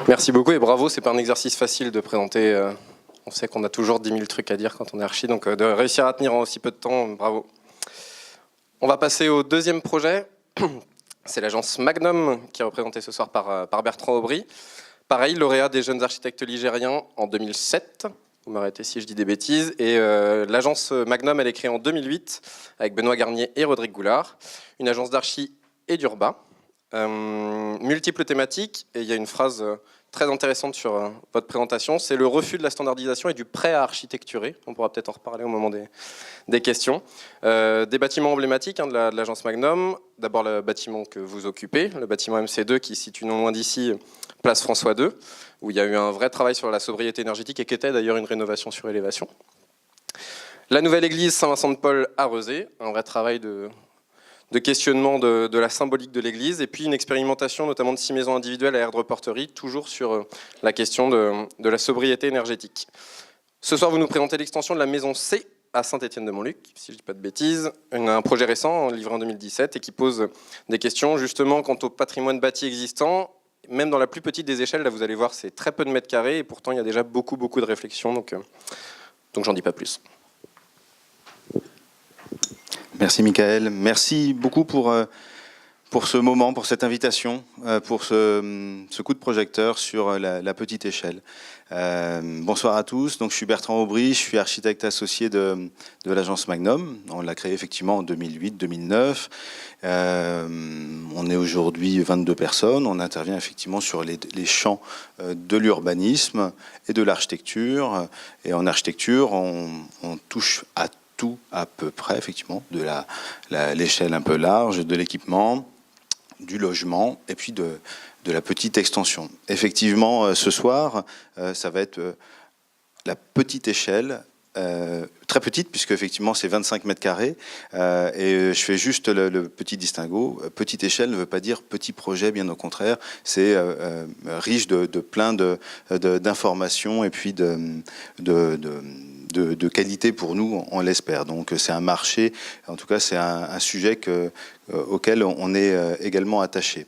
Merci beaucoup et bravo, c'est pas un exercice facile de présenter. On sait qu'on a toujours 10 000 trucs à dire quand on est archi, donc de réussir à tenir en aussi peu de temps, bravo. On va passer au deuxième projet. C'est l'agence Magnum qui est représentée ce soir par Bertrand Aubry. Pareil, lauréat des jeunes architectes ligériens en 2007. Vous m'arrêtez si je dis des bêtises. Et l'agence Magnum, elle est créée en 2008 avec Benoît Garnier et Rodrigue Goulard. Une agence d'archi et d'urba. Multiples thématiques. Et il y a une phrase très intéressante sur votre présentation. C'est le refus de la standardisation et du prêt à architecturer. On pourra peut-être en reparler au moment des questions. Des bâtiments emblématiques de l'agence Magnum. D'abord le bâtiment que vous occupez, le bâtiment MC2 qui se situe non loin d'ici, place François II, où il y a eu un vrai travail sur la sobriété énergétique et qui était d'ailleurs une rénovation sur élévation. La nouvelle église Saint-Vincent-de-Paul à Rezé, un vrai travail de questionnement de la symbolique de l'église, et puis une expérimentation notamment de 6 maisons individuelles à aire de reporterie, toujours sur la question de la sobriété énergétique. Ce soir, vous nous présentez l'extension de la maison C à Saint-Étienne-de-Montluc, si je ne dis pas de bêtises, un projet récent, livré en 2017, et qui pose des questions justement quant au patrimoine bâti existant. Même dans la plus petite des échelles, là vous allez voir, c'est très peu de mètres carrés, et pourtant il y a déjà beaucoup de réflexions, donc j'en dis pas plus. Merci Michael, merci beaucoup pour ce moment, pour cette invitation, pour ce coup de projecteur sur la petite échelle. Bonsoir à tous, donc je suis Bertrand Aubry, je suis architecte associé de l'agence Magnum. On l'a créée effectivement en 2008-2009. On est aujourd'hui 22 personnes, on intervient effectivement sur les champs de l'urbanisme et de l'architecture. Et en architecture, on touche à tout à peu près, effectivement, de l'échelle un peu large, de l'équipement, du logement et puis de la petite extension. Effectivement, ce soir, ça va être la petite échelle, très petite, puisque effectivement c'est 25 mètres carrés, et je fais juste le petit distinguo. Petite échelle ne veut pas dire petit projet, bien au contraire, c'est riche de plein d'informations et puis de qualité pour nous, on l'espère. Donc c'est un marché, en tout cas c'est un sujet auquel on est également attaché.